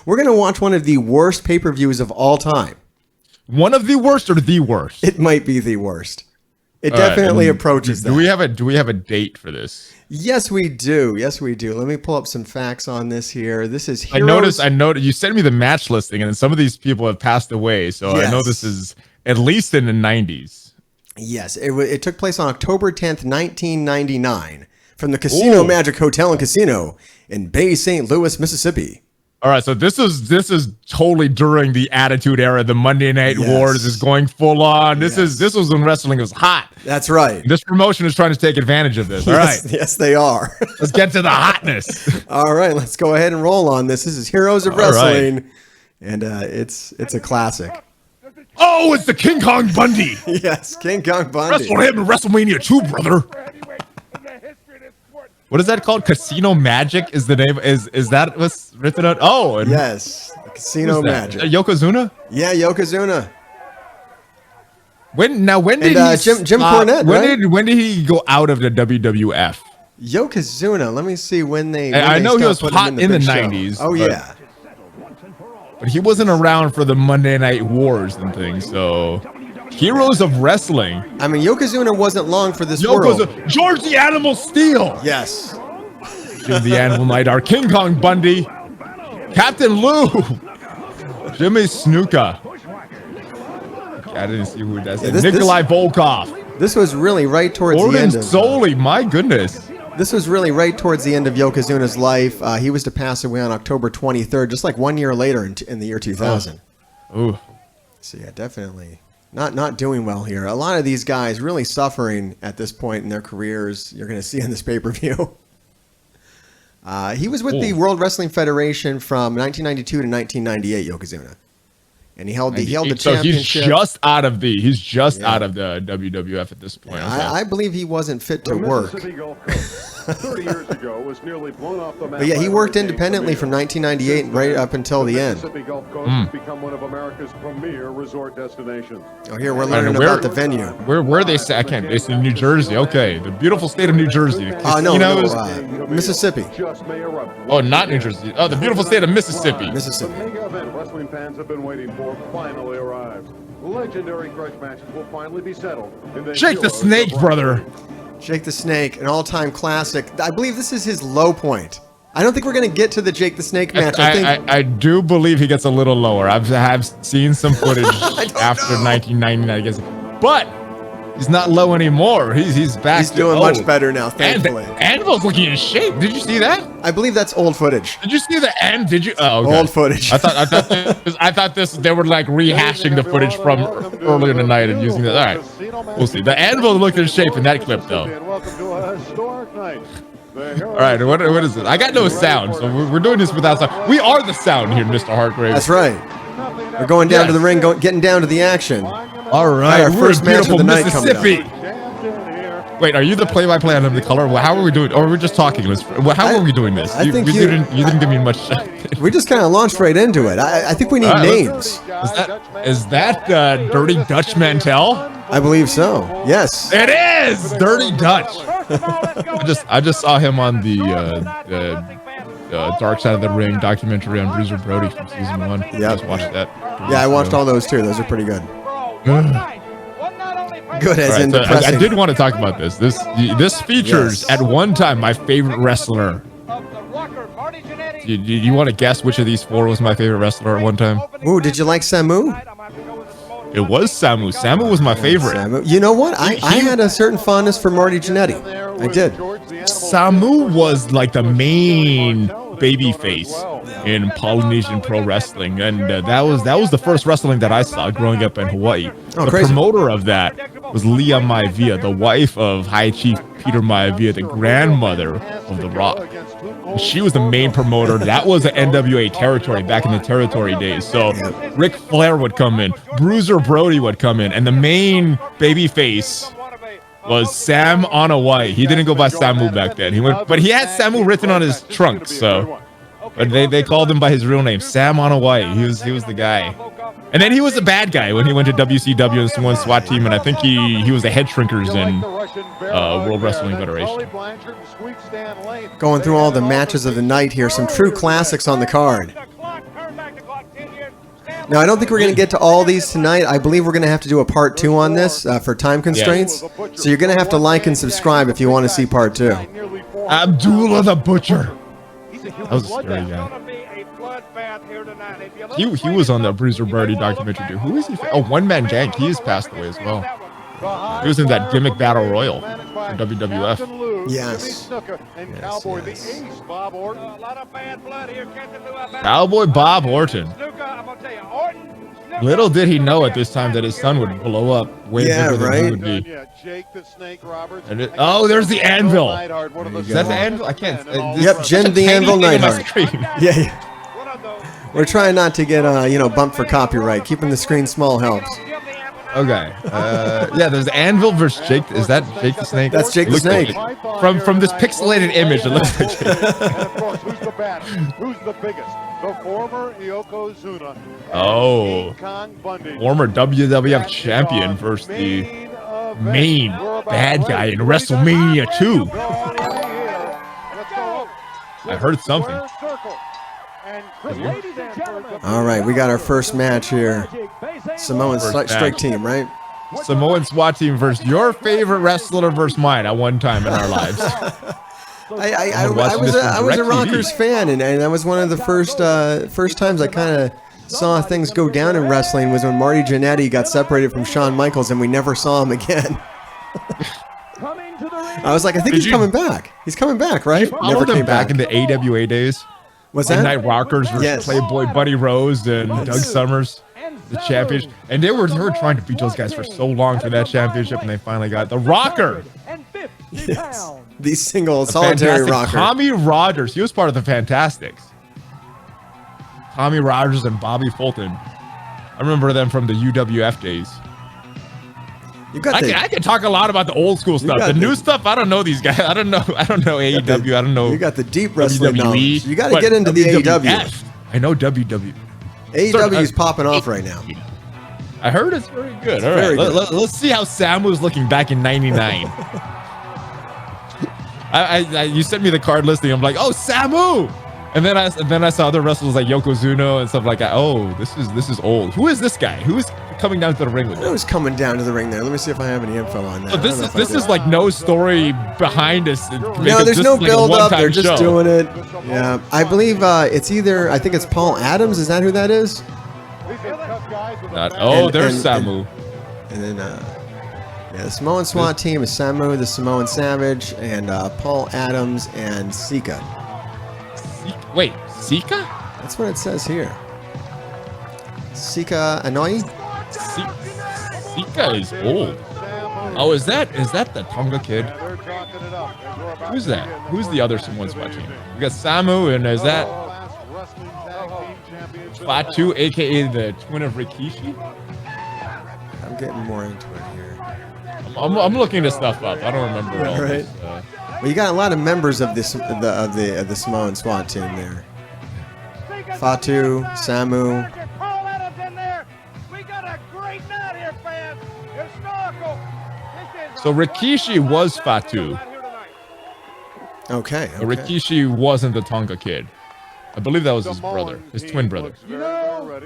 We're going to watch one of the worst pay-per-views of all time. One of the worst or the worst? It might be the worst. It definitely approaches that. Do we have a date for this? Yes, we do. Yes, we do. Let me pull up some facts on this here. This is Heroes. I noticed you sent me the match listing, and some of these people have passed away. So yes. I know this is at least in the 90s. Yes, it took place on October 10th, 1999, from the Casino Magic Hotel and Casino in Bay St. Louis, Mississippi. All right, so this is totally during the Attitude Era. The Monday Night Wars is going full on. This was when wrestling was hot. That's right. This promotion is trying to take advantage of this. All right. Yes, they are. Let's get to the hotness. All right, let's go ahead and roll on this. This is Heroes of Wrestling, and it's a classic. Oh, it's the King Kong Bundy. Yes, King Kong Bundy. Wrestled him in WrestleMania 2, brother. What is that called? Casino Magic is the name. Is that what's written out? Oh, yes, Casino Magic. Yokozuna? Yeah, Yokozuna. When did Jim Cornette? When did he go out of the WWF? Yokozuna. Let me see when they. I know he was hot in the 90s. Oh yeah. But he wasn't around for the Monday Night Wars and things. So, Heroes of Wrestling. I mean, Yokozuna wasn't long for this world. George the Animal Steel. Yes. Jim the Animal Knight, our King Kong Bundy, Captain Lou, Jimmy Snuka. I didn't see who that is. Nikolai Volkov. This was really right towards the end of Soli, my goodness. This was really right towards the end of Yokozuna's life. He was to pass away on October 23rd, just like 1 year later in the year 2000. Ooh. So yeah, definitely not doing well here. A lot of these guys really suffering at this point in their careers. You're going to see in this pay-per-view. He was with the World Wrestling Federation from 1992 to 1998, Yokozuna. And he held the championship. So he's just out of the WWF at this point. I believe he wasn't fit to work. 30 years ago was nearly blown off the map. But yeah, he worked independently from 1998 right up until the end. Mississippi Gulf Coast has become one of America's premier resort destinations. Oh, here we're learning about the venue. Where they say? I can't. It's in New Jersey. Okay, the beautiful state of New Jersey. No, Mississippi. Oh, not New Jersey. Oh, the beautiful state of Mississippi. Mississippi. The mega event wrestling fans have been waiting for finally arrived. Legendary grudge matches will finally be settled. Shake the Snake, brother. Jake the Snake, an all-time classic. I believe this is his low point. I don't think we're going to get to the Jake the Snake match. I do believe he gets a little lower. I've seen some footage after 1999, I guess. But he's not low anymore. He's back. He's doing much better now, thankfully. Anvil's looking in shape. Did you see that? I believe that's old footage. Did you see the end? Did you? Oh, okay. Old footage. I thought they were like rehashing the footage from earlier in the night and using that. All right, we'll see. The Anvil looked in shape in that clip, though. All right, what is it? I got no sound, so we're doing this without sound. We are the sound here, Mr. Hargrave. That's right. We're going down to the ring, getting down to the action. All right, our first match of the night Mississippi. Wait, are you the play-by-play on the color? How are we doing? Or are we just talking? How are we doing this? You didn't give me much. We just kind of launched right into it. I think we need names. Is that Dirty Dutch Mantel? I believe so. Yes. It is Dirty Dutch. I just saw him on the Dark Side of the Ring documentary on Bruiser Brody from season 1. Yeah, just watched that. Yeah, I watched all those too. Those are pretty good. Good as in depressing. I did want to talk about this. This features at one time my favorite wrestler. Do you want to guess which of these four was my favorite wrestler at one time? Ooh, did you like Samu? It was Samu. Samu was my favorite. Samu. You know what? I had a certain fondness for Marty Jannetty. I did. Samu was like the main baby face in Polynesian pro wrestling, and that was the first wrestling that I saw growing up in Hawaii. The promoter of that was Leah Maivia, the wife of High Chief Peter Maivia, the grandmother of The Rock. She was the main promoter. That was an NWA territory back in the territory days. So Ric Flair would come in, Bruiser Brody would come in, and the main baby face was Sam Onawai. He didn't go by Samu back then. But he had Samu written on his trunk, so but they called him by his real name, Sam Onawai. He was the guy. And then he was a bad guy when he went to WCW and won SWAT team, and I think he was the head shrinkers in World Wrestling Federation. Going through all the matches of the night here, some true classics on the card. Now, I don't think we're going to get to all these tonight. I believe we're going to have to do a part 2 on this for time constraints. So you're going to have to like and subscribe if you want to see part 2. Abdullah the Butcher. That was a scary guy. He was on the Bruiser Birdie documentary too. Who is he? Oh, One Man Gang. He has passed away as well. He was in that gimmick battle royal for WWF. Yes. Cowboy Bob Orton. Little did he know at this time that his son would blow up way bigger than he would be. And oh, there's the Anvil. Is that the Anvil? I can't. Yep, Jim the Anvil Neidhart. Yeah. We're trying not to get bumped for copyright. Keeping the screen small helps. Okay. Yeah, there's Anvil versus Jake. Is that Jake the Snake? That's Jake the Snake. Like from this pixelated image, it looks like Jake. And of course, who's the baddest? Who's the biggest? The former Yokozuna. Oh. Former WWF champion versus the main bad guy in WrestleMania 2. I heard something. All right, we got our first match here. Samoan strike team, right? Samoan SWAT team versus your favorite wrestler versus mine at one time in our lives. I was a Rockers fan, and that was one of the first times I kind of saw things go down in wrestling was when Marty Jannetty got separated from Shawn Michaels, and we never saw him again. I was like, I think he's coming back. He's coming back, right? Never came back in the AWA days. Was that Night Rockers versus Playboy Buddy Rose and Doug Summers, the champions, and they were trying to beat those guys for so long for that championship, and they finally got the Rocker. Yes. The single solitary rocker. Tommy Rogers, he was part of the Fantastics. Tommy Rogers and Bobby Fulton. I remember them from the UWF days. I can talk a lot about the old school stuff. The new stuff, I don't know these guys. I don't know AEW. I don't know. You got the deep wrestling knowledge. You got to get into the AEW. I know WWE. AEW is popping off right now. I heard it's very good. All right, let's see how Samu's looking back in '99. You sent me the card listing. I'm like, oh, Samu. And then I saw other wrestlers like Yokozuna and stuff like that. Oh, this is old. Who is this guy? Who is coming down to the ring with me? Who's coming down to the ring there? Let me see if I have any info on that. So this is like no story behind us. No, there's no build up. They're just doing it. Yeah, I believe it's either. I think it's Paul Adams. Is that who that is? There's Samu. And then the Samoan SWAT team is Samu, the Samoan Savage, and Paul Adams and Sika. Wait, Sika? That's what it says here. Sika Anoi? Sika is old. Oh, is that the Tonga kid? Who's that? Who's the other Samoan SWAT team? We got Samu, and is that Fatu, aka the twin of Rikishi? I'm getting more into it here. I'm looking this stuff up. I don't remember all right. this. Well, you got a lot of members of the Samoan SWAT team there. Fatu, Samu. So Rikishi was Fatu. Okay. Rikishi wasn't the Tonga kid. I believe that was his brother, his twin brother. You know,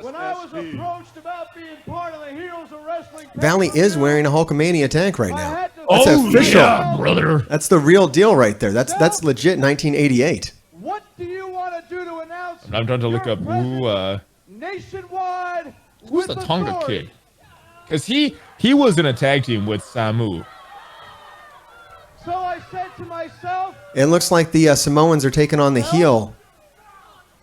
when I was approached about being part of the Heroes of Wrestling, Valley is wearing a Hulkamania tank right now. That's official, yeah, brother. That's the real deal right there. That's legit 1988. What do you want to do to announce? I'm trying to look up nationwide. Who's the Tonga kid? Because he was in a tag team with Samu. So I said to myself, it looks like the Samoans are taking on the heel.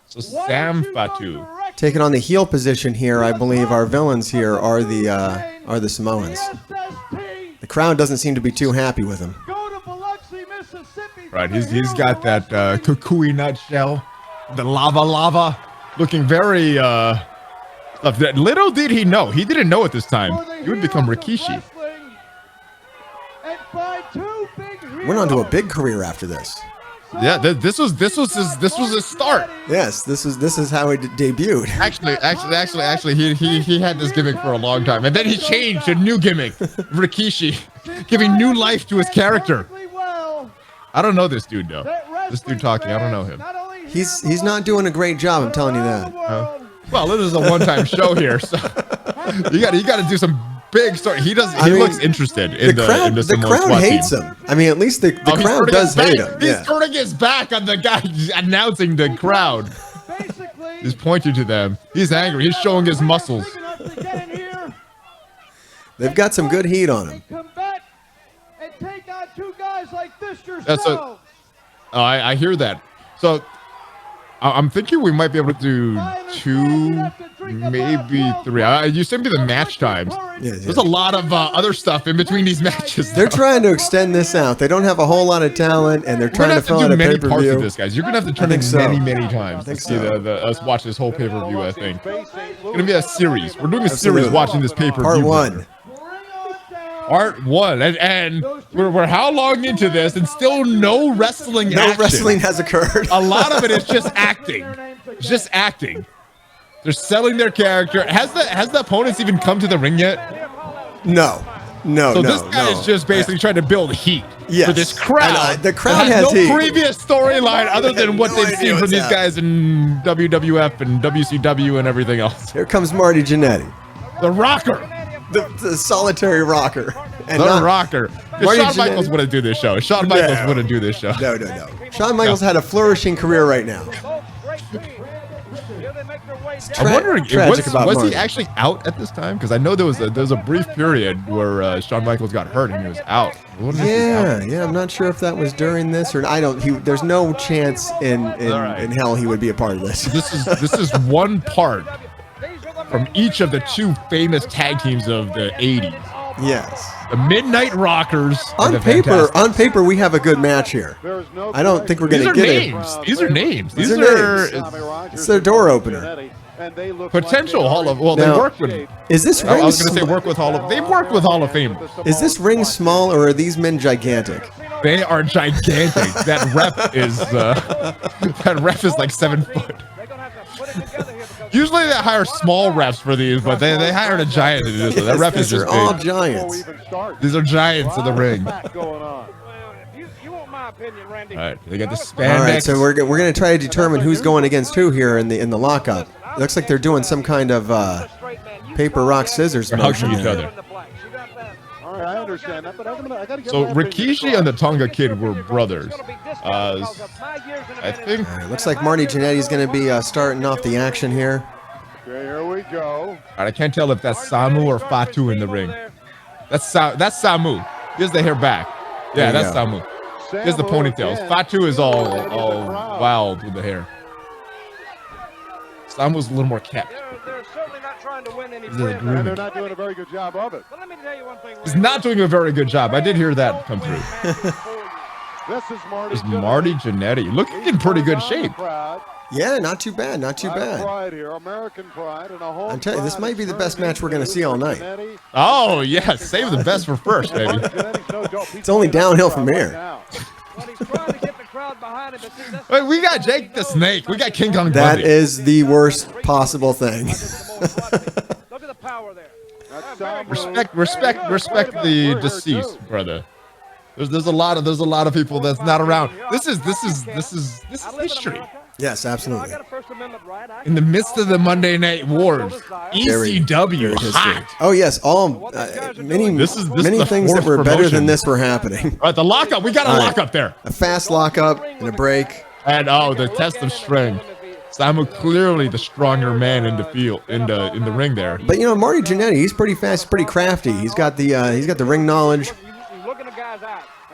So Sam Fatu taking on the heel position here. I believe our villains here are the Samoans. The crowd doesn't seem to be too happy with him. Right, he's got that kukui nutshell, the lava, looking very. Little did he know, he didn't know at this time he would become Rikishi. Went on to a big career after this. Yeah, this was his start. Yes, this is how he debuted. Actually, he had this gimmick for a long time, and then he changed to a new gimmick, Rikishi, giving new life to his character. I don't know this dude though. This dude talking, I don't know him. He's not doing a great job. I'm telling you that. Well, it is a one-time show here, so you got to do some big story. He does. He looks interested in the crowd. The crowd hates him. I mean, at least the crowd does hate him. He's turning his back on the guy announcing the crowd. He's pointing to them. He's angry. He's showing his muscles. They've got some good heat on him. That's a. Oh, I hear that. So I'm thinking we might be able to do 2, maybe 3. You sent me the match times. Yeah. There's a lot of other stuff in between these matches. They're trying to extend this out. They don't have a whole lot of talent, and they're trying to fill out a pay-per-view. Parts of this, guys. You're gonna have to turn in many times to see us watch this whole pay-per-view. I think it's gonna be a series. We're doing a series watching this pay-per-view. Part 1. Part 1, and we're how long into this, and still no wrestling. No wrestling has occurred. A lot of it is just acting. It's just acting. They're selling their character. Has the opponents even come to the ring yet? No. So this guy is just basically trying to build heat for this crowd. The crowd has no heat. previous storyline other than what they've seen from these guys in WWF and WCW and everything else. Here comes Marty Jannetty, the Rocker. The solitary rocker. And the Rocker. Shawn Michaels Jannetty wouldn't do this show. Shawn Michaels wouldn't do this show. No. Shawn Michaels had a flourishing career right now. I'm wondering, was he actually out at this time? Because I know there was a brief period where Shawn Michaels got hurt and he was out. Yeah. I'm not sure if that was during this or there's no chance in hell he would be a part of this. This is one part from each of the 2 famous tag teams of the 80s. Yes. The Midnight Rockers. On paper, we have a good match here. I don't think we're going to get it. These are names. These are it's their door opener. Potential Hall of. Well, they work with. Is this ring? I was going to say work with Hall of. They work with Hall of Famers. Is this ring small or are these men gigantic? They are gigantic. That ref is like 7 foot. Usually they hire small refs for these, but they hired a giant to do this. That ref is just big. All giants. These are giants in the ring. All right, they got the spandex. All right, so we're going to try to determine who's going against who here in the lockup. It looks like they're doing some kind of paper, rock, scissors motion. Each other. I understand that, but I gotta get so Rikishi and the Tonga Kid were brothers. I think. Looks like Marty Jannetty's going to be starting off the action here. Okay, here we go. I can't tell if that's Samu or Fatu in the ring. That's Samu. Here's the hair back. Yeah, that's Samu. Here's the ponytails. Fatu is all wild with the hair. Samu's a little more kept. They're certainly not trying to win any And they're not doing a very good job of it. But let me tell you one thing. He's not doing a very good job. I did hear that come through. This is Marty Jannetty. Looking in pretty good shape. Yeah, not too bad. Not too bad. American pride and a whole I'm telling you, this might be the best match we're going to see all night. Oh, yeah. Save the best for first, baby. It's only downhill from here. Wait, we got Jake the Snake. We got King Kong That Bundy. is the worst possible thing. Look at the power there. Respect the deceased, brother. There's a lot of people that's not around. This is history. Yes, absolutely. In the midst of the Monday Night Wars, ECW hot. Oh yes, many things that were better than this were happening. All right, the lockup. We got a lockup there. A fast lockup and a break. And the test of strength. Samu clearly the stronger man in the field, in the ring there. But Marty Jannetty, he's pretty fast, pretty crafty. He's got the ring knowledge.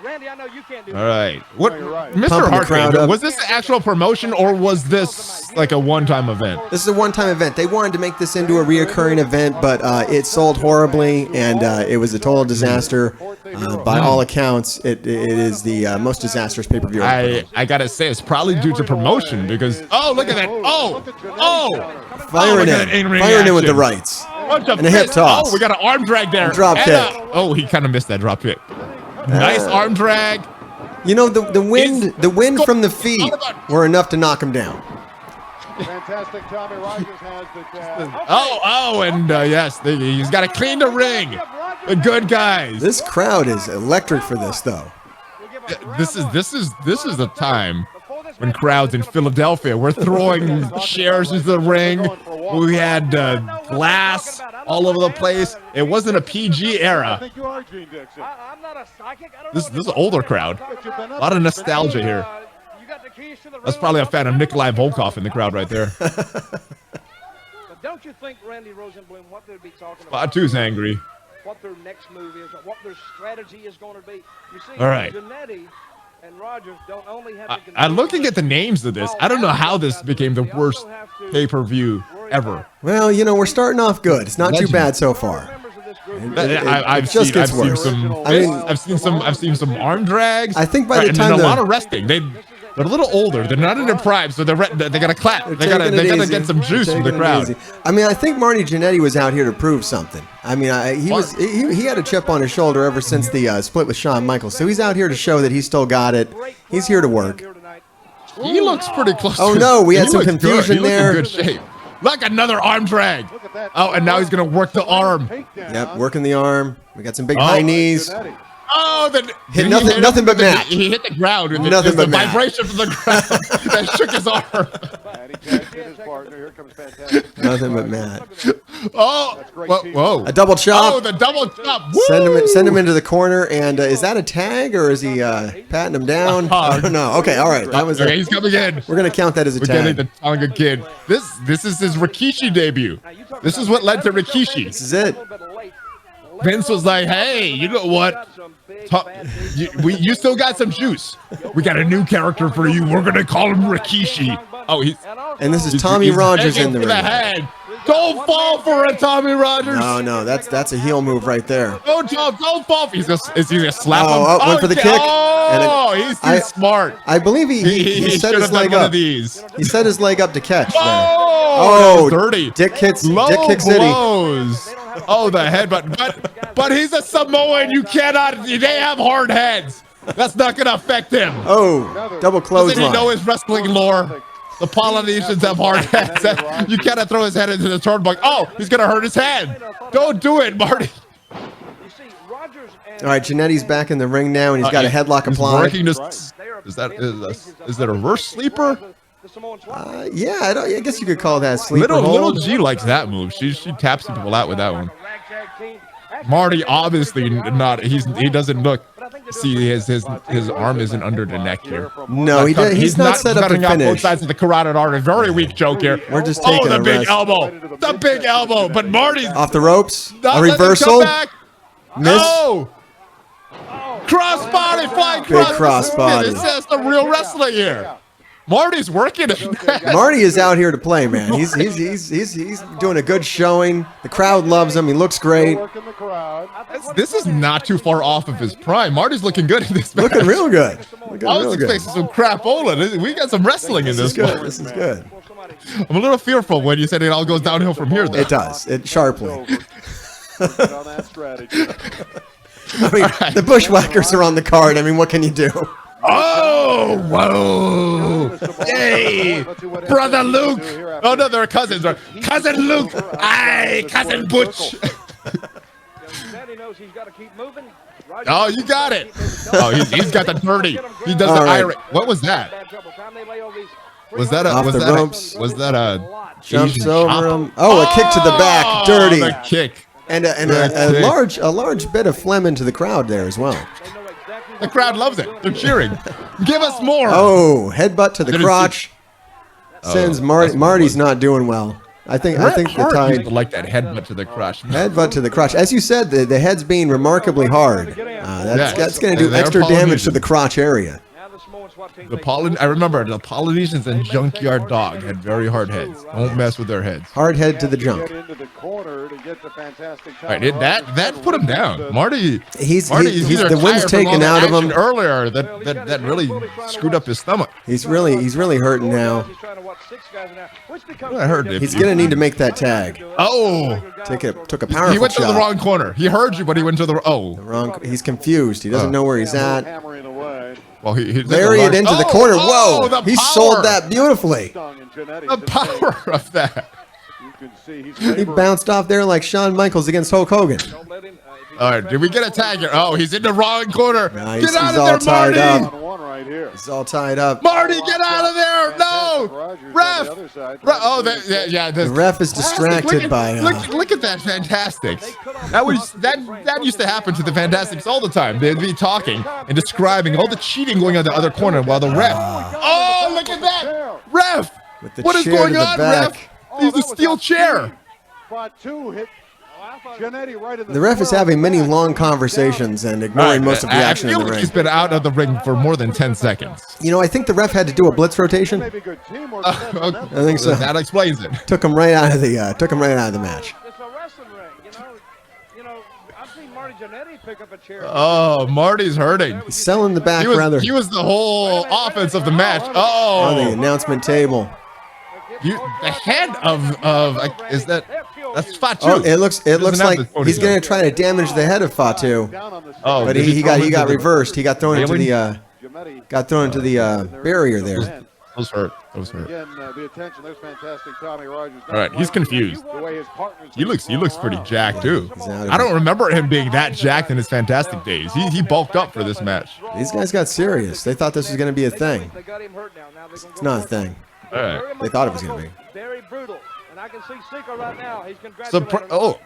Randy, I know you can't do All right. What, Mr. Pumping the crowd Hartman, up. was this the actual promotion or was this like a one-time event? This is a one-time event. They wanted to make this into a reoccurring event, but it sold horribly, and it was a total disaster. By all accounts, it is the most disastrous pay-per-view. I gotta say, it's probably due to promotion because look at that! Firing in with the rights and a hip toss. Oh, we got an arm drag there. Drop kick. He kind of missed that drop kick. Nice arm drag. The wind from the feet were enough to knock him down. Fantastic. Tommy Rogers has the yes, he's got to clean the ring. The good guys. This crowd is electric for this, though. This is the time when crowds in Philadelphia were throwing chairs into the ring. We had glass all over the place. It wasn't a PG era. think you are Gene Dixon. I'm not a psychic. I don't This know is an older crowd. A lot of nostalgia here. You got the keys to the That's room. probably a fan of Nikolai Volkov in the crowd right there. But don't you think Randy Rosenblum, what they'd be talking about? Spot 2's angry. What their next move is, what their strategy is going to be. You see, All right. Jannetty and Rogers don't only have to I'm looking at the names of this. I don't know how this became the worst pay-per-view ever. Well, you know, we're starting off good. It's not too bad so far. I've just seen gets some. worse. I've seen some arm drags. I think by the and time a lot of wresting. They're a little older. They're not in their prime, so they gotta clap. They gotta get some juice from the crowd. I mean, I think Marty Jannetty was out here to prove something. I mean, he had a chip on his shoulder ever since the split with Shawn Michaels. So he's out here to show that he's still got it. He's here to work. He looks pretty close. Oh no, we had some confusion there. He looks in good shape. Look, another arm drag. Oh, and now he's gonna work the arm. Yep, working the arm. We got some big high knees. Oh, hit nothing but mat. He hit the ground with Nothing but the mat. vibration from the ground that shook his arm. Nothing but mat. Oh, whoa! A double chop. Oh, the double chop. Woo! Send him into the corner. And is that a tag or is he patting him down? I don't know. Okay, all right. That was. Okay, he's coming in. We're gonna count that as a We're tag. getting the Tonga Kid. This is his Rikishi debut. This is what led to Rikishi. This is it. Vince was like, "Hey, you know what? You still got some juice. We got a new character for you. We're gonna call him Rikishi." Oh, and this is Tommy Rogers in the ring. Head. Don't fall for it, Tommy Rogers. No, that's a heel move right there. Don't fall. Is he gonna slap him? Oh, went for the kick. Oh, he's smart. I believe he set his leg up. He set his leg up to catch. Oh, dirty. Dick kicks City. Blows. Oh, the headbutt. But he's a Samoan. You cannot. They have hard heads. That's not gonna affect him. Oh, double clothesline. Doesn't he know his wrestling lore? The Polynesians have hard heads. You cannot throw his head into the turnbuckle. Oh, he's gonna hurt his head. Don't do it, Marty. All right, Jannetty's back in the ring now, and he's got a headlock applied. Is that a reverse sleeper? Yeah, I guess you could call that a sleeper hold. Little G likes that move. She taps people out with that one. Marty obviously not. He doesn't look. See, his arm isn't under the neck here. No, he's not set up to finish. Both sides of the carotid artery. Very weak choke here. We're just taking the big rest. elbow. The big elbow. But Marty's off the ropes. A reversal. Miss. Oh. Crossbody, flying crossbody. That's the real wrestling here. Marty's working it. Marty is out here to play, man. He's doing a good showing. The crowd loves him. He looks great. This is not too far off of his prime. Marty's looking good in this match. Looking real good. I was expecting some crapola. We got some wrestling in this one. This is good. I'm a little fearful when you said it all goes downhill from here, though. It does. It sharply. I mean, the Bushwhackers are on the card. I mean, what can you do? Oh, whoa. Hey, Brother Luke. Oh, no, they're cousins. Cousin Luke. Aye, Cousin Butch. Oh, you got it. Oh, he's got the dirty. He does the irate. What was that? Was that a jumps over him? Oh, a kick to the back. Dirty. The kick. And a large bit of phlegm into the crowd there as well. The crowd loves it. They're cheering. Give us more. Oh, headbutt to the crotch. Sends Marty's not doing well. I think the tide like that headbutt to the crotch. Headbutt to the crotch. As you said, the head's being remarkably hard. That's going to do extra damage to the crotch area. I remember the Polynesians and Junkyard Dog had very hard heads. Don't mess with their heads. Hard head to the junk. All right, that put him down. Marty. He's the wind's taken out of him earlier. That really screwed up his stomach. He's really hurting now. I heard it. He's gonna need to make that tag. Oh, took a powerful He went to shot. the wrong corner. He heard you, but he went to the wrong. He's confused. He doesn't know where he's at. Well, he lariat into the corner. Whoa! He sold that beautifully. The power of that. He bounced off there like Shawn Michaels against Hulk Hogan. All right, did we get a tag here? Oh, he's in the wrong corner. Nah, Get out he's of all there, tied Marty. up. One right here. It's all tied up. Marty, get out of there. No. Ref. Oh, yeah. The ref is distracted by. Look at that Fantastics. That used to happen to the Fantastics all the time. They'd be talking and describing all the cheating going on the other corner while the ref. Oh, look at that. Ref. What is going on, ref? He's a steel chair. Spot 2 hit Jannetty right in The ref is having many long conversations and ignoring most of the action I in feel the like ring. he's been out of the ring for more than 10 seconds. You know, I think the ref had to do a blitz rotation. maybe good teamwork. I think so. That explains it. Took him right out of the match. It's a wrestling ring, you know. I've seen Marty Jannetty pick up a chair. Oh, Marty's hurting. He's selling the back rather. He was the whole offense of the match. On the Oh, announcement table. the head of is that's Fatu. Oh, it looks Doesn't like have the he's ponytail. going to try to damage the head of Fatu, Oh, but did he throw him got into the reversed. He got thrown into railing? the barrier there. Those hurt. Again, the attention. There's fantastic Tommy Rogers. All right, he's confused. The way his partners He looks pretty jacked too. He's out of I don't remember him being that jacked in his Fantastic days. He bulked up for this match. These guys got serious. They thought this was going to be a thing. They got him hurt now. Now they're gonna It's go not a for thing. All right. They thought it was going to be. Very brutal. And I can see Sika right now. He's So congratulating.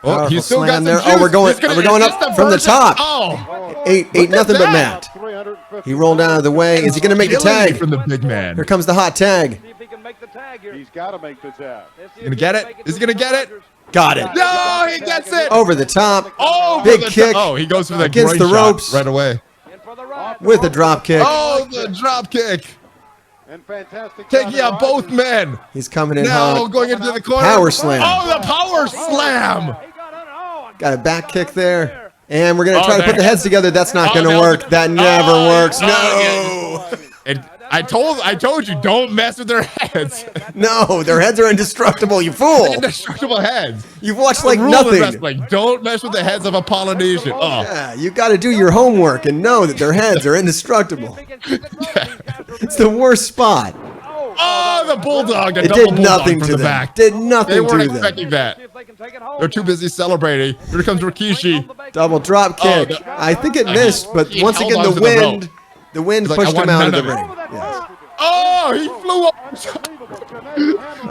Powerful he still got slam some there. juice. Oh, we're going He's gonna- up from the version- top. Oh, Ain't nothing but that. Matt. He rolled out of the way. Is he going to make the agility tag? from the big man? Here comes the hot tag. See if he can make the tag here. He's got to make the tag. Let's see if Gonna he get can it? make Is he gonna get it? Got it. No, he gets it. Over the top. Oh, Big for the kick. Oh, he goes for the Against groin the shot ropes. right away. In for the ride. With a drop kick. Oh, the drop kick. And fantastic. Taking Tommy out both Rogers. men. He's coming in Now hot. going into the corner. Power slam. Oh, the power slam. He got under. Oh, Got a back kick there. And we're going to try to there. put the heads together. That's not going to that was work. a- That never Oh, works. oh, No. And I told you, don't mess with their heads. No, their heads are indestructible, you fool. Indestructible heads. You've watched like Rule of nothing. wrestling. Don't mess with the heads of a Polynesian. Oh, Yeah, you got to do your homework and know that their heads are indestructible. he can keep it close. These guys are It's the worst spot. oh, the bulldog. A It double did nothing bulldog from to the them. back. Did They nothing weren't to them. expecting that. See if they can take it home. They're too busy celebrating. Here comes Rikishi. Double drop kick. Oh, I think it missed, but He once held again on to the rope. the wind He's like, pushed I him want out of none the of it. ring. Yes. Oh, he flew up.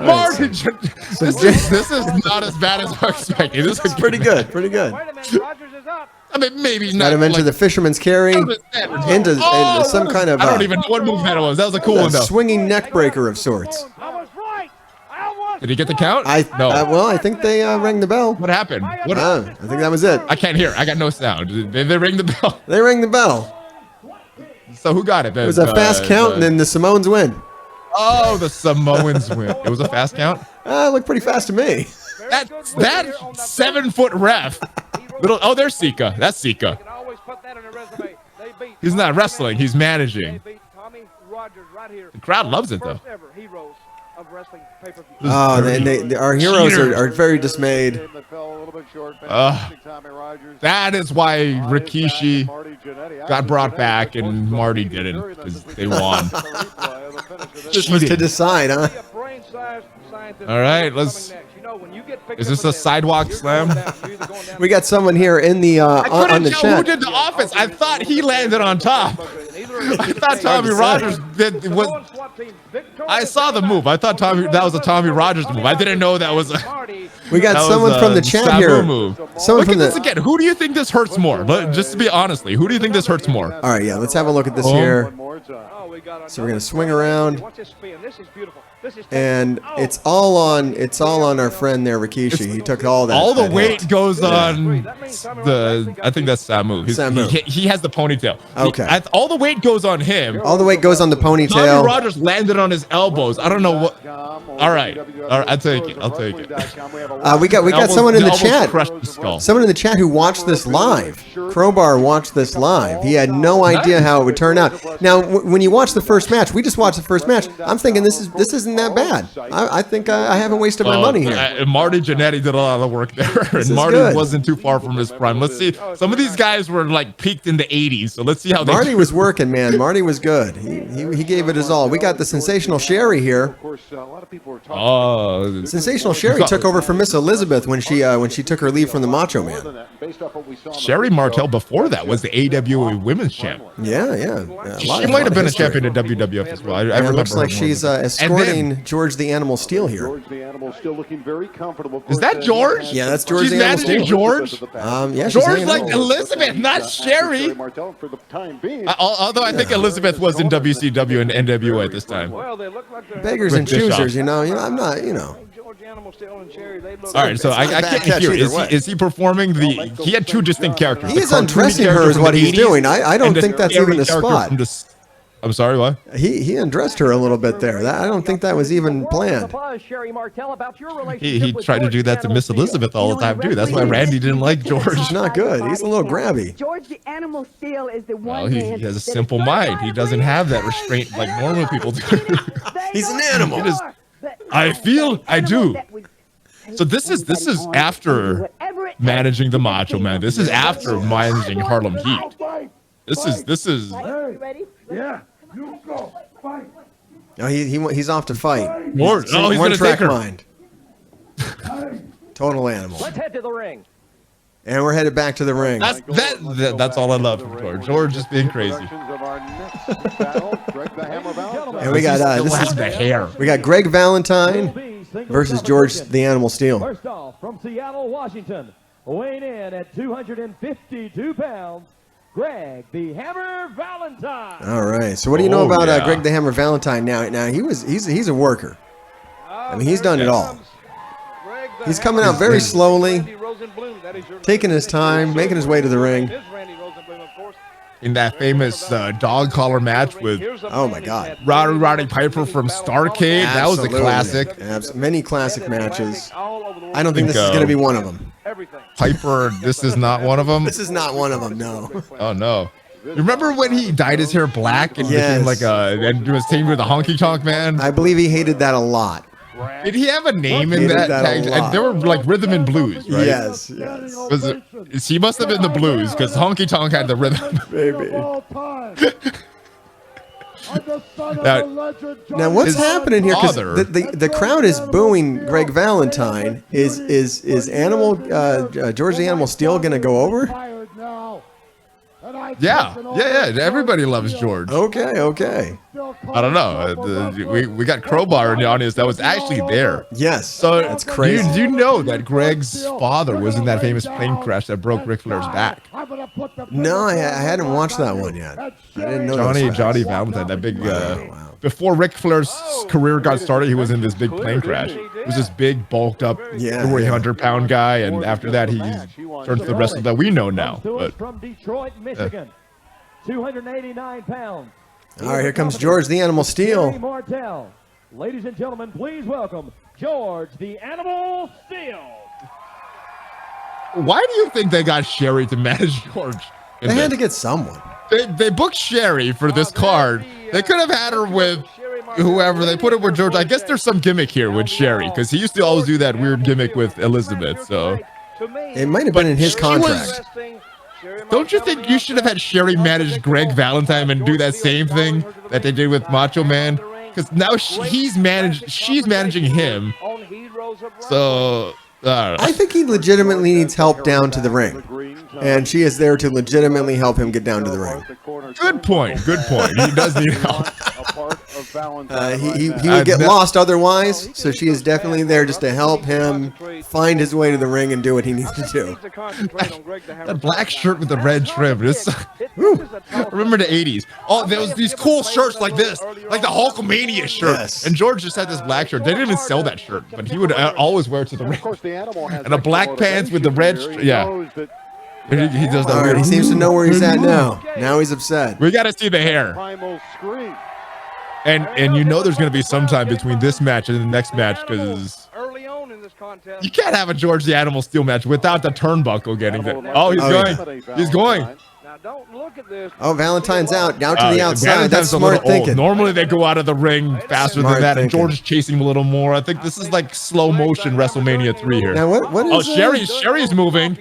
Martin, this is not as bad as I expected. This is Pretty good, pretty good. Wait a minute. Rogers is up. I mean, maybe Got not. him into like, the fisherman's carry, into some kind of I don't even know what move that was. That was a cool one though. swinging neck breaker of sorts. I was right. I was. Did he get the count? No. Well, I think they rang the bell. What happened? What? I think that was it. I can't hear. I got no sound. Did they ring the bell? They rang the bell. So who got it? It was a fast count, and then the Samoans win. Oh, the Samoans win. It was a fast count. It looked pretty fast to me. That 7-foot ref. Oh, there's Sika. That's Sika. Can always put that on a resume. They beat He's not wrestling. He's managing. They beat Tommy Rogers right here. The crowd loves it though. First ever heroes of wrestling pay-per-view. Oh, and our heroes are very dismayed. That fell a little bit short. Ugh. Fantastic Tommy Rogers. That is why Rikishi Marty Jannetty. got brought back and Marty didn't because they won. Just was to decide, huh? Be a brain-sized scientist. All right, What's let's- coming next? You know, when you get picked Is up this with a that, sidewalk you're slam? going down. You're either going down We got someone here in the I on couldn't the tell chat. who did the offense. I thought he landed on top. I thought Tommy Rogers was. I saw the move. I thought that was a Tommy Rogers move. I didn't know that was a. We got That was someone a from the chat Sabu here. move. Someone Look from at this the. again. Who do you think this hurts more? Just to be honestly, who do you think this hurts more? All right, yeah. Let's have a look at this Oh. here. So So we're gonna swing around. Watch this spin. This is beautiful. This is And it's all on our friend there, Rikishi. He took all that. All the that weight hit. goes on the. I think that's Samu. Samu. He has the ponytail. Okay. All the weight goes on him. All the weight goes on the Tommy ponytail. Rogers landed on his elbows. I don't know what. All right. I'll take it. I'll take it. We got someone in the Almost chat. crushed the skull. Someone in the chat who watched this live. Crowbar watched this live. He had no idea how it would turn out. Now, when you watch the first match, we just watched the first match. I'm thinking this isn't isn't that bad. I think I haven't wasted my money here. Marty Jannetty did a lot of work there, and Marty wasn't too far from his prime. Let's see. Some of these guys were like peaked in the 80s, so let's see how Marty was working, man. Marty was good. He gave it his all. We got the Sensational Sherry here. Of course, a lot of people are talking. Sensational Sherry took over for Miss Elizabeth when she took her leave from the Macho Man. Sherry Martel before that was the AWA Women's Champ. Yeah. She might have been a champion in WWF as well. I remember. It looks like she's escorting George the Animal Steel here. George the Animal still looking very comfortable. Is that George? Yeah, that's George she's the Animal Steel. George? Yeah, George like Elizabeth, not Sherry. Although I think Elizabeth was in WCW and NWA at this time. Well, they look like they're beggars and choosers, you know. I'm not, George Animal Steel and Sherry, they look. All right, so I can't hear. Is he performing the? He had two distinct characters. He is undressing her, is what he's doing. I don't think that's even a spot. I'm sorry, what? He undressed her a little bit there. I don't think that was even planned. He tried to do that to Miss Elizabeth all the time too. That's why Randy didn't like George. He's not good. He's a little grabby. George the Animal Steel is the one. Well, he has a simple mind. He doesn't have that restraint like normal people do. He's an animal. I feel I do. So this is after managing the Macho Man. This is after managing Harlem Heat. This is. Ready? Yeah, you go. Fight. No, he's off to fight. He's one gonna track take her. mind. Total animal. Let's head to the ring. And we're headed back to the ring. That's all I love from George. George just being crazy. And we got this is the hair. We got Greg Valentine versus George the Animal Steel. First off, from Seattle, Washington, weighing in at 252 pounds, Greg the Hammer Valentine. All right. So what do you know about Greg the Hammer Valentine now? Now he's a worker. I mean, he's done it all. He's coming out very slowly, taking his time, making his way to the ring. In that famous dog collar match with oh my God, Roddy Piper from Starrcade. That was a classic. Many classic matches. I don't think this is going to be one of them. Piper, this is not one of them. This is not one of them. No. Oh no. Remember when he dyed his hair black and became like and was tamed with a honky tonk man? I believe he hated that a lot. Did he have a name in that tag? There were like rhythm and blues, right? Yes. He must have been the blues because honky tonk had the rhythm. Baby. Now what's happening here? Because the crowd is booing Greg Valentine. Is Animal George the Animal Steel going to go over? Yeah. Everybody loves George. Okay. I don't know. We got Crowbar in the audience that was actually there. Yes. So that's crazy. Do you know that Greg's father was in that famous plane crash that broke Ric Flair's back? No, I hadn't watched that one yet. I didn't know Johnny Valentine, that big. Before Ric Flair's career got started, he was in this big plane crash. He was this big, bulked up, 300-pound guy, and after that, he turned to the wrestler that we know now. But, from Detroit, Michigan, 289 pounds. All right, here comes George the Animal Steel. Martel. Ladies and gentlemen, please welcome George the Animal Steel. Why do you think they got Sherry to manage George? They had to get someone. They booked Sherry for this card. They could have had her with whoever. They put it with George. I guess there's some gimmick here with Sherry because he used to always do that weird gimmick with Elizabeth. So it might have been in his contract. Don't you think you should have had Sherry manage Greg Valentine and do that same thing that they did with Macho Man? Because now she's managing him. So I think he legitimately needs help down to the ring. And she is there to legitimately help him get down to the ring. Good point. He does need help. He would get lost otherwise, so she is definitely there just to help him find his way to the ring and do what he needs to do. That black shirt with the red trim. Remember the 80s. Oh, there was these cool shirts like this, like the Hulkamania shirt. Yes. And George just had this black shirt. They didn't even sell that shirt, but he would always wear it to the ring. And a black pants with the red He does that. All right, he seems to know where he's at now. Now he's upset. We got to see the hair. And you know there's going to be some time between this match and the next match because you can't have a George the Animal Steel match without the turnbuckle getting there. Oh, he's going. Now, don't look at this. Oh, Valentine's out to the outside. Valentine's That's a smart little old. thinking. Normally they go out of the ring faster Smart than that, and thinking. George is chasing him a little more. I think this is like slow motion WrestleMania 3 here. Now what is? Sherry's moving.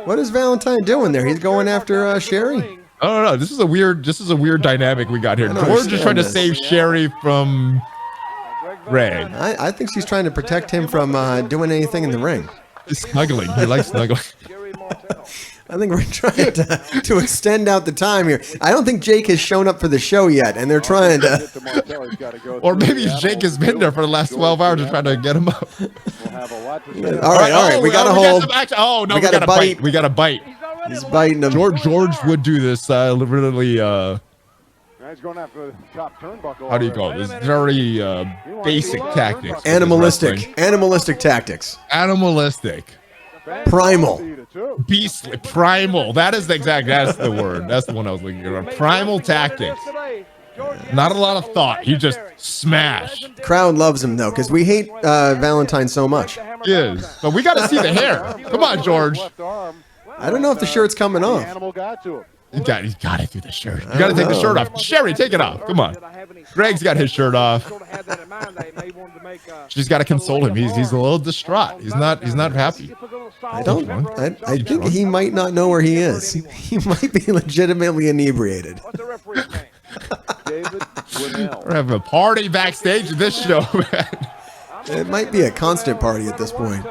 What is Valentine doing there? He's going after Sherry. Oh no, this is a weird dynamic we got here. George is trying to save Sherry from Greg. I think she's trying to protect him from doing anything in the ring. He's snuggling. He likes snuggling. I think we're trying to extend out the time here. I don't think Jake has shown up for the show yet, and they're trying to. Or maybe Jake has been there for the last 12 hours and trying to get him up. All right. We got to hold. Oh no, we got to bite. We got to bite. He's biting him. George would do this literally. He's going after the top turnbuckle. How do you call this? Very basic tactics. Animalistic tactics. Animalistic. Primal. Beastly. Primal. That's the word. That's the one I was looking for. Primal tactics. Not a lot of thought. He just smashed. Crowd loves him though, because we hate Valentine so much. Yes, but we got to see the hair. Come on, George. I don't know if the shirt's coming off. He's got to do the shirt. You got to take the shirt off. Sherry, take it off. Come on. Greg's got his shirt off. She's got to console him. He's a little distraught. He's not happy. I think he might not know where he is. He might be legitimately inebriated. We're having a party backstage at this show, man. It might be a constant party at this point.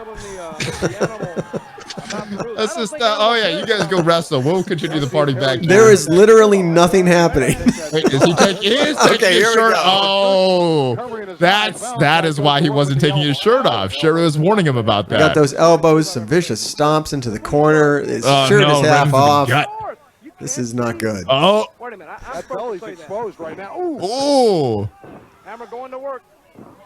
Let's just, you guys go wrestle. We'll continue the party back. There is literally nothing happening. Wait, is he taking his shirt? Oh, that is why he wasn't taking his shirt off. Sherry was warning him about that. Got those elbows, some vicious stomps into the corner. His shirt is half off. This is not good. Oh, Wait a minute. That belly's exposed right now. oh. Hammer going to work.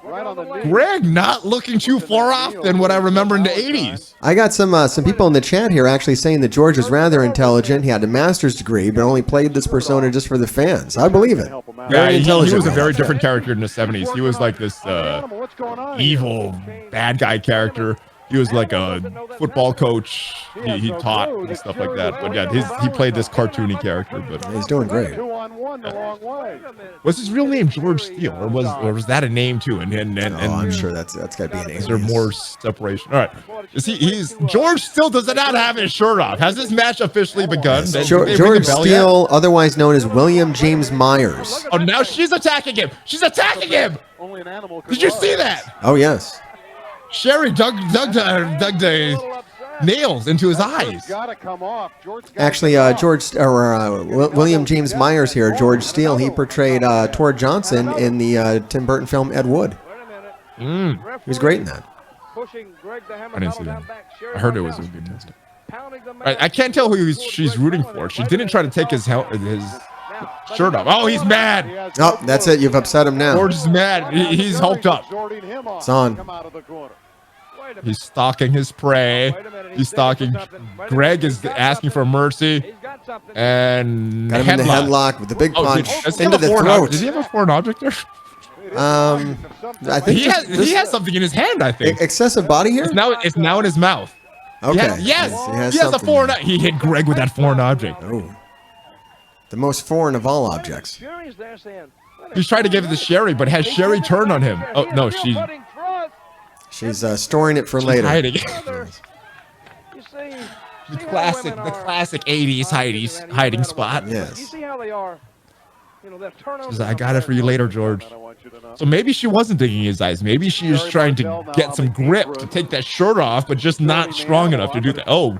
Right on the knee. Greg not looking too far off than what I remember in the 80s. I got some people in the chat here actually saying that George is rather intelligent. He had a master's degree, but only played this persona just for the fans. I believe it. Yeah, he was a very different character in the 70s. He was like this evil bad guy character. He was like a football coach. He taught and stuff like that. But yeah, he played this cartoony character. But he's doing great. Was his real name George Steele, or was that a name too? And I'm sure that's got to be an name. Is there more separation? All right. George still does not have his shirt off. Has this match officially begun? Yes. George Steele, otherwise known as William James Myers. Oh, now she's attacking him. She's attacking him. Did you see that? Oh yes. Sherry dug the nails into his eyes. Actually, William James Myers here, George Steele, he portrayed Tor Johnson in the Tim Burton film Ed Wood. He was great in that. I didn't see that. I heard it was a good test. I can't tell who she's rooting for. She didn't try to take his shirt off. Oh, he's mad. Oh, that's it. You've upset him now. George is mad. He's hulked up. It's on. He's stalking his prey. He's stalking. Greg is asking for mercy. And got him in the headlock with the big punch into the throat. Does he have a foreign object there? I think he has something in his hand. I think excessive body hair. It's now in his mouth. Okay. He has a foreign. He hit Greg with that foreign object. Oh, the most foreign of all objects. He's trying to give it to Sherry, but has Sherry turned on him? Oh no, she's storing it for later. Hiding it. The classic 80s hiding spot. Yes. You see how they are. I got it for you later, George. So maybe she wasn't digging his eyes. Maybe she is trying to get some grip to take that shirt off, but just not strong enough to do that. Oh,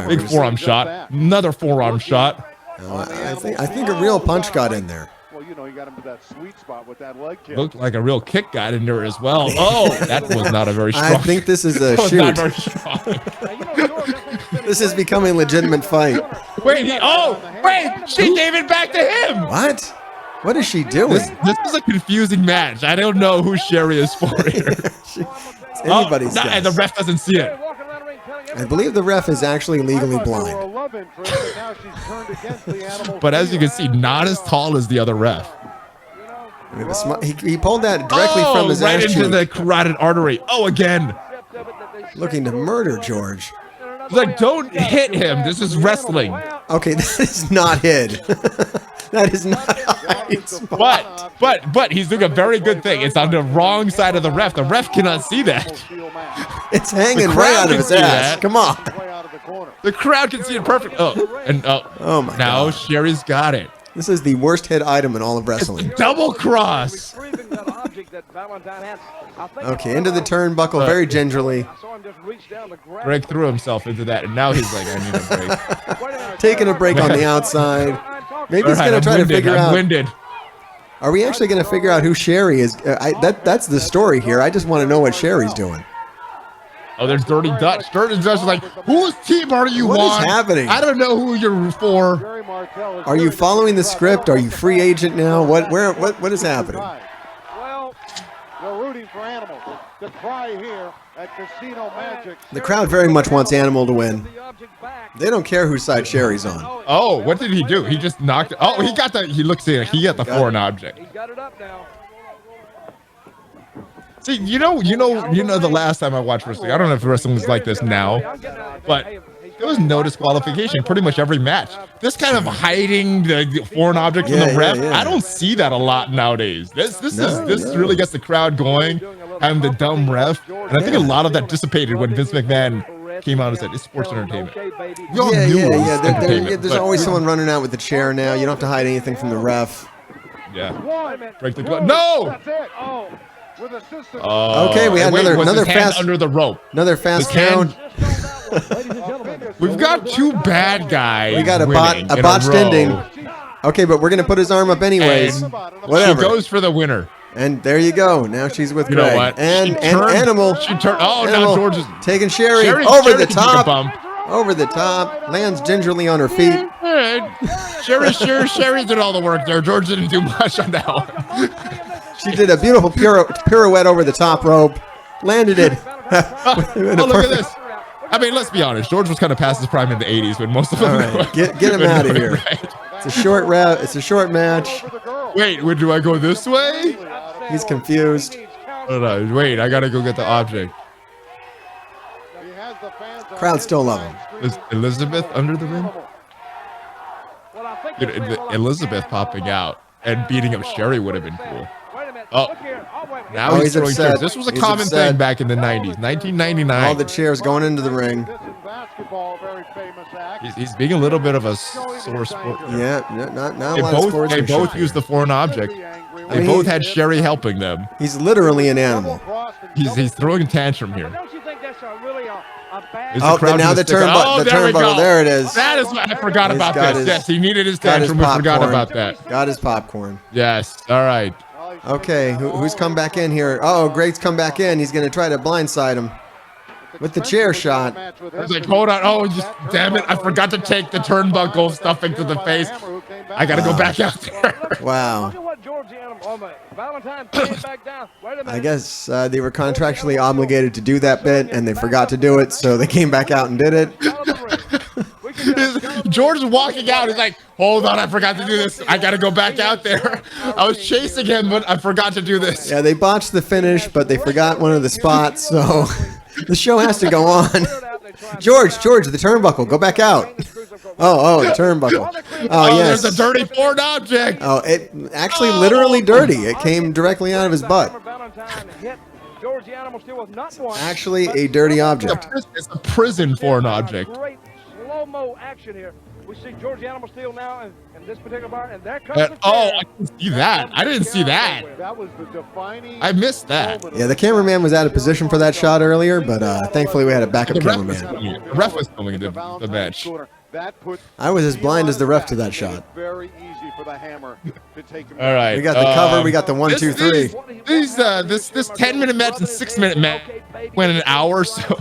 big forearm shot. Another forearm shot. I think a real punch got in there. Well, you got him to that sweet spot with that leg kick. Looked like a real kick got in there as well. Oh, that was not a very strong. I think this is a shoot. This is becoming a legitimate fight. Wait, she gave it back to him. What? What is she doing? This is a confusing match. I don't know who Sherry is for here. It's anybody's guess. And the ref doesn't see it. I believe the ref is actually legally blind. But as you can see, not as tall as the other ref. He pulled that directly from his right ass into cheek. the carotid artery. Oh, again. Looking to murder George. He's like, don't hit him. This is wrestling. Okay, that is not hid. That is not a hide spot. But he's doing a very good thing. It's on the wrong side of the ref. The ref cannot see that. It's hanging right out of his ass. That. Come on. The crowd can see it perfect. Oh my now God. Sherry's got it. This is the worst hit item in all of wrestling. Double cross. Okay, into the turnbuckle very gingerly. Greg threw himself into that, and now he's like, I need a break. Taking a break on the outside. Maybe he's going to try to figure out. Winded. Are we actually going to figure out who Sherry is? That's the story here. I just want to know what Sherry's doing. Oh, there's Dirty Dutch. Dirty Dutch is like, whose team are you on? What is happening? I don't know who you're for. Are you following the script? Are you free agent now? What is happening? Well, we're rooting for Animal. The cry here at Casino Magic. The crowd very much wants Animal to win. They don't care whose side Sherry's on. Oh, what did he do? He just knocked it. Oh, he got the. He looks in. He got the foreign object. He's got it up now. See, you know, the last time I watched wrestling, I don't know if wrestling is like this now, but there was no disqualification pretty much every match. This kind of hiding the foreign object from the ref, I don't see that a lot nowadays. This really gets the crowd going, having the dumb ref, and I think a lot of that dissipated when Vince McMahon came out and said it's sports entertainment. We all knew it was entertainment, There's always someone running out with the chair now. You don't have to hide anything from the ref. Yeah. Break the glove. No. That's it. Oh. Okay, we had another fast under the rope. Another fast count. We've got two bad guys. We got a botched ending. Okay, but we're gonna put his arm up anyways. And whatever. She goes for the winner. And there you go. Now she's with You Greg. know what? And She turned- Animal. She turned. Oh, Animal now George is taking Sherry Sherry over the can take a top. bump. Over the top. Lands gingerly on her feet. Sherry did all the work there. George didn't do much on that one. She did a beautiful pirouette over the top rope. Landed it. Oh, look at this. I mean, let's be honest. George was kind of past his prime in the 80s when most of them. All right, get him out of here. Right. It's a short route. It's a short match. Wait, do I go this way? He's confused. Wait, I gotta go get the object. Crowd still love him. Is Elizabeth under the ring? Dude, Elizabeth popping out and beating up Sherry would have been cool. Oh, now he's throwing upset. chairs. This was a He's common upset. thing back in the 90s, 1999. All the chairs going into the ring. He's being a little bit of a sore sport. Yeah, not a lot of sports. They both used the foreign object. They both had Sherry helping them. He's literally an animal. He's throwing a tantrum here. Don't you think that's really a bad... Oh, now the turnbuckle. There it is. That is what I forgot He's about got this. his- Yes, he needed his got his tantrum. We forgot popcorn. about that. Got his popcorn. Yes. All right. Okay, who's come back in here? Oh, Greg's come back in. He's going to try to blindside him with the chair shot. He's like, hold on. Oh, damn it. I forgot to take the turnbuckle stuffing to the face. I got to go back out there. Wow. Valentine came back down. Wait a minute. I guess they were contractually obligated to do that bit, and they forgot to do it, so they came back out and did it. George is walking out. He's like, hold on, I forgot to do this. I got to go back out there. I was chasing him, but I forgot to do this. Yeah, they botched the finish, but they forgot one of the spots, so the show has to go on. George, the turnbuckle, go back out. Oh, the turnbuckle. Oh, yes. There's a dirty foreign object. Oh, it actually literally dirty. It came directly out of his butt. Actually, a dirty object. It's a prison foreign object. Great slow-mo action here. We see George Animal Steel now in this particular bar, and there comes the Oh, chair. I didn't see that. I didn't see that. That was the defining. I missed that. Yeah, the cameraman was out of position for that shot earlier, but thankfully we had a backup The cameraman. ref was filming the match. I was as blind as the ref to that shot. Very easy for the Hammer to take him. All right. We got the cover. We got the 1, 2, 3. This 10-minute match and 6-minute match went an hour, so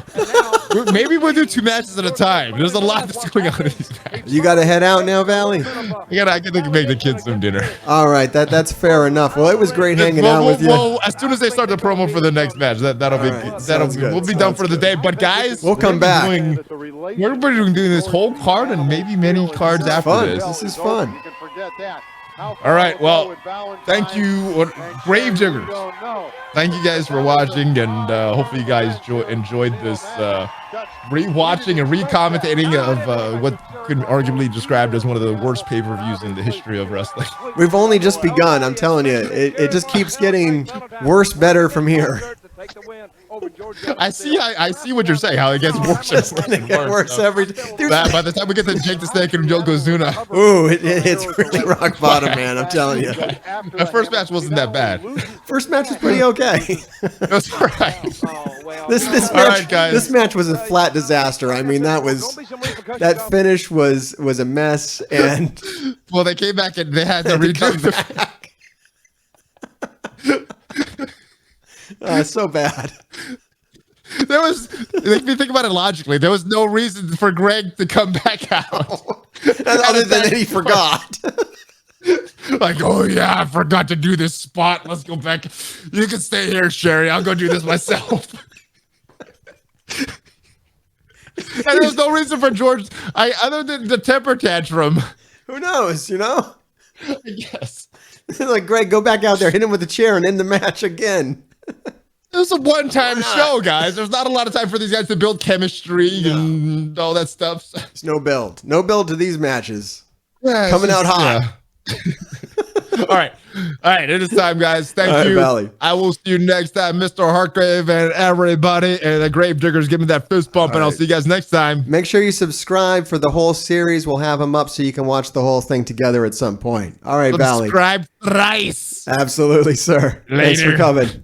maybe we'll do 2 matches at a time. There's a lot that's going on in these matches. You got to head out now, Valley? I gotta make the kids some dinner. All right, that's fair enough. Well, it was great hanging out with you. Well, as soon as they start the promo for the next match, that'll be right, sounds good, we'll be done sounds for the day. But guys, We'll come back. We're doing this whole card and maybe many cards after Fun. this. This is fun. You can forget that. How All right, well, with Valentine thank you, and Gravediggers. don't know. Thank you guys for watching, and hopefully you guys enjoyed this rewatching and recommentating of what could arguably be described as one of the worst pay-per-views in the history of wrestling. We've only just begun. I'm telling you, it just keeps getting worse, better from here. I see what you're saying. How it gets worse. It's gonna get worse every. By the time we get to Jake the Snake and Yokozuna, Ooh, it's really rock bottom, man. I'm telling you. The first match wasn't that bad. First match was pretty okay. That's all right. This match, all right, guys. This match was a flat disaster. I mean, that finish was a mess, and well, they came back and they had to redo so bad. There was, if you think about it logically, there was no reason for Greg to come back out. Other than that he forgot. Like, oh yeah, I forgot to do this spot. Let's go back. You can stay here, Sherry. I'll go do this myself. And there was no reason for George, other than the temper tantrum. Who knows, you know? Yes. Like, Greg, go back out there, hit him with a chair, and end the match again. It was a one-time show, guys. There's not a lot of time for these guys to build chemistry and all that stuff. There's no build. No build to these matches. Yeah, coming out hot. Yeah. All right. It is time, guys. Thank you. Valley. I will see you next time, Mr. Hartgrave and everybody. And the Gravediggers, give me that fist bump, and I'll see you guys next time. Make sure you subscribe for the whole series. We'll have them up so you can watch the whole thing together at some point. All right, Valley. Subscribe thrice. Absolutely, sir. Later. Thanks for coming.